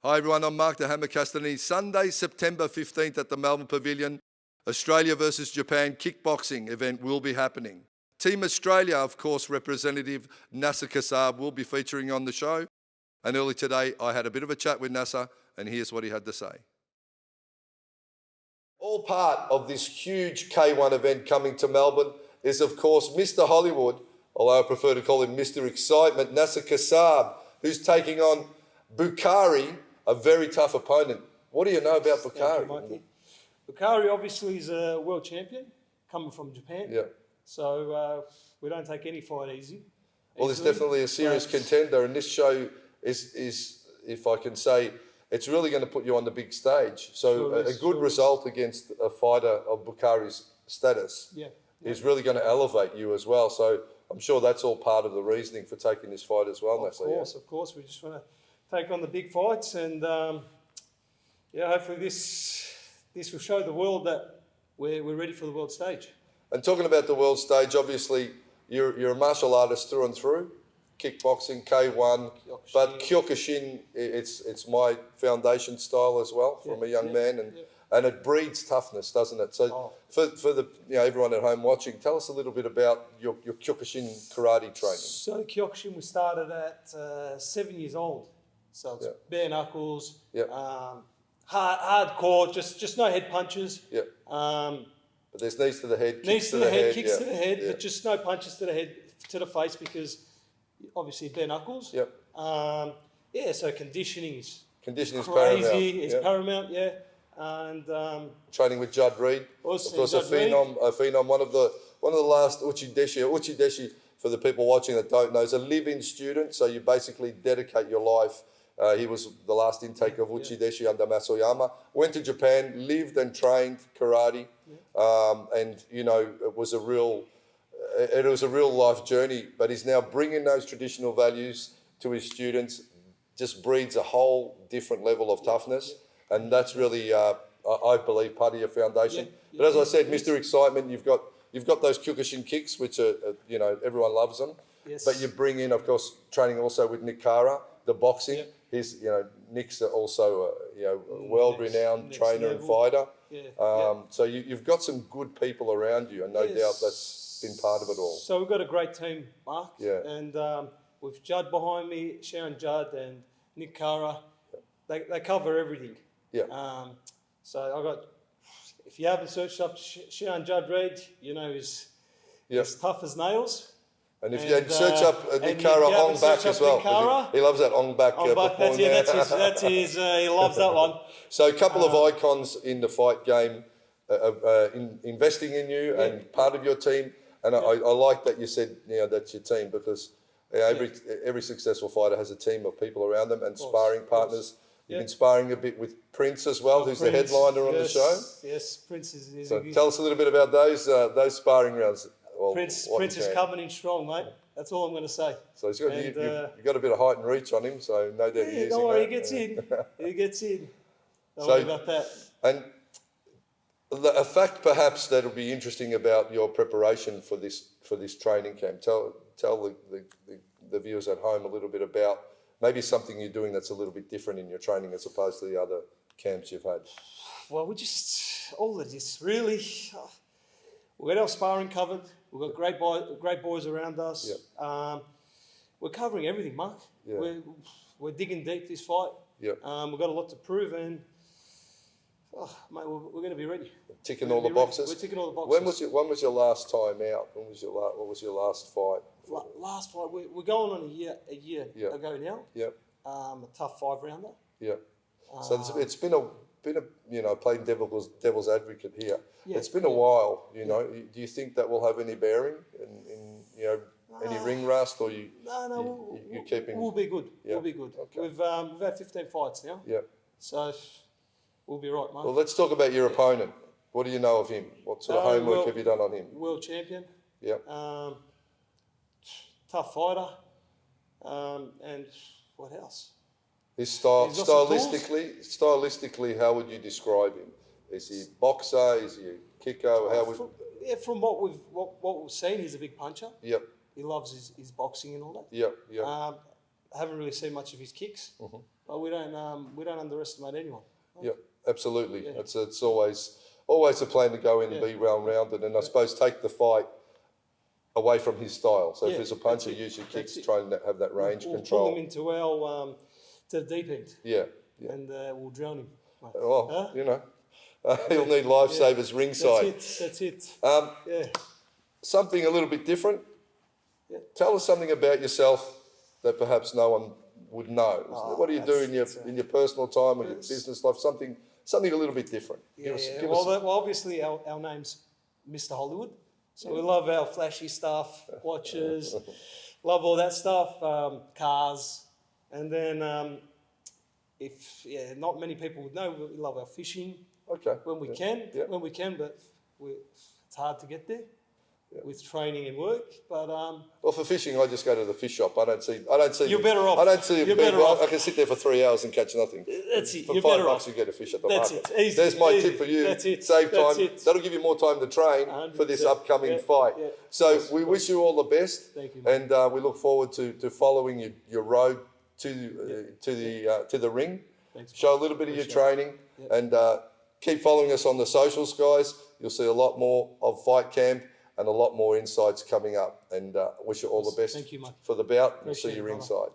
Hi everyone, I'm Mark The Hammer Castagnini. Sunday, September 15th at the Melbourne Pavilion, Australia versus Japan kickboxing event will be happening. Team Australia, of course, representative Nasar Kassab will be featuring on the show. And early today, I had a bit of a chat with Nasar, and here's what he had to say. All part of this huge K1 event coming to Melbourne is, of course, Mr. Hollywood, although I prefer to call him Mr. Excitement, Nasar Kassab, who's taking on Bukhari, a very tough opponent. What do you know about Bukhari? Bukhari obviously is a world champion, coming from Japan. Yeah. So we don't take any fight easy. Well, he's definitely a serious contender, and this show is, if I can say, it's really going to put you on the big stage. So a good result against a fighter of Bukhari's status is really going to elevate you as well. So I'm sure that's all part of the reasoning for taking this fight as well, Nasar. Of course. We just want to take on the big fights, and hopefully this will show the world that we're ready for the world stage. And talking about the world stage, obviously you're a martial artist through and through, kickboxing, K1, but Kyokushin, it's my foundation style as well from a young man, and it breeds toughness, doesn't it? So for the everyone at home watching, tell us a little bit about your Kyokushin karate training. So Kyokushin, we started at 7 years old. So it's bare knuckles, hardcore, just no head punches. But there's knees to the head, kicks to the head, but just no punches to the head, to the face, because obviously bare knuckles. So conditioning is crazy. Paramount. It's paramount, and training with Judd Reed, of course, a phenom, one of the last uchideshi for the people watching that don't know, is a live-in student. So you basically dedicate your life. He was the last intake of Uchideshi under Masoyama. Went to Japan, lived and trained karate, and it was a real life journey. But he's now bringing those traditional values to his students. Just breeds a whole different level of toughness, and that's really, I believe, part of your foundation. But as I said, Mr. Excitement, you've got those Kyokushin kicks, which are everyone loves them. But you bring in, of course, training also with Nick Kara, the boxing. Nick's also a world-renowned trainer and fighter. So you've got some good people around you, and no doubt that's been part of it all. So we've got a great team, Mark. And with Judd behind me, Sharon Judd and Nick Kara, they cover everything. So I got, if you haven't searched up Sharon Judd Reed, he's tough as nails. And if you search up Nick Kara on back as well, he loves that on back. That's his. He loves that one. So a couple of icons in the fight game, investing in you and part of your team. And I like that you said that's your team, because every successful fighter has a team of people around them and sparring partners. You've been sparring a bit with Prince as well, who's the headliner on the show. Yes, Prince is. So tell us a little bit about those sparring rounds. Well, Prince is coming in strong, mate. That's all I'm going to say. So you've got a bit of height and reach on him, so no doubt he's don't worry, he gets in. He gets in. Don't worry about that. And a fact perhaps that'll be interesting about your preparation for this training camp. Tell the viewers at home a little bit about maybe something you're doing that's a little bit different in your training as opposed to the other camps you've had. Well, all of this really. We've got our sparring covered. We've got great boys around us. We're covering everything, Mark. We're digging deep this fight. We've got a lot to prove, and mate, we're going to be ready. Ticking all the boxes. We're ticking all the boxes. When was your last time out? What was your last fight? Last fight, we're going on a year ago now. A tough 5-rounder. So it's been playing devil's advocate here. It's been a while, Do you think that will have any bearing in any ring rust, or you keeping? We'll be good. We'll be good. Okay. We've had 15 fights now. So we'll be right, mate. Well, let's talk about your opponent. What do you know of him? What sort of homework have you done on him? World champion. Tough fighter. And what else? His stylistically, how would you describe him? Is he a boxer? Is he a kicker? From what we've seen, he's a big puncher. He loves his boxing and all that. haven't really seen much of his kicks, but we don't underestimate anyone. Yeah, absolutely. Yeah. It's always a plan to go in and be well-rounded, and I suppose take the fight away from his style. So if there's a puncher, use your kicks, try and have that range control. Pull him into our to the deep end. Yeah. And we'll drown him. Oh, you know, he'll need lifesavers ringside. That's it. Something a little bit different. Yeah. Tell us something about yourself that perhaps no one would know. What do you do in your personal time or your business life? Something a little bit different. Well, obviously our name's Mr. Hollywood, so we love our flashy stuff, watches, love all that stuff, cars, and then not many people would know, we love our fishing. Okay. When we can, but it's hard to get there. With training and work, but well, for fishing, I just go to the fish shop. I don't see. You're better off. I don't see. I can sit there for 3 hours and catch nothing. That's it. For You're $5 better off. you get a fish at the That's market. it. Easy. There's my Easy. tip for you. That's it. Save time. That's it. That'll give you more time to train 100%. for this upcoming fight. Yeah. So we wish you all the best. Thank you, and we look forward to following your road to the ring. Thanks, show a little bit of your training and keep following us on the socials, guys. You'll see a lot more of Fight Camp and a lot more insights coming up. And wish you all the best Thank you, Mike. for the bout and see you ringside.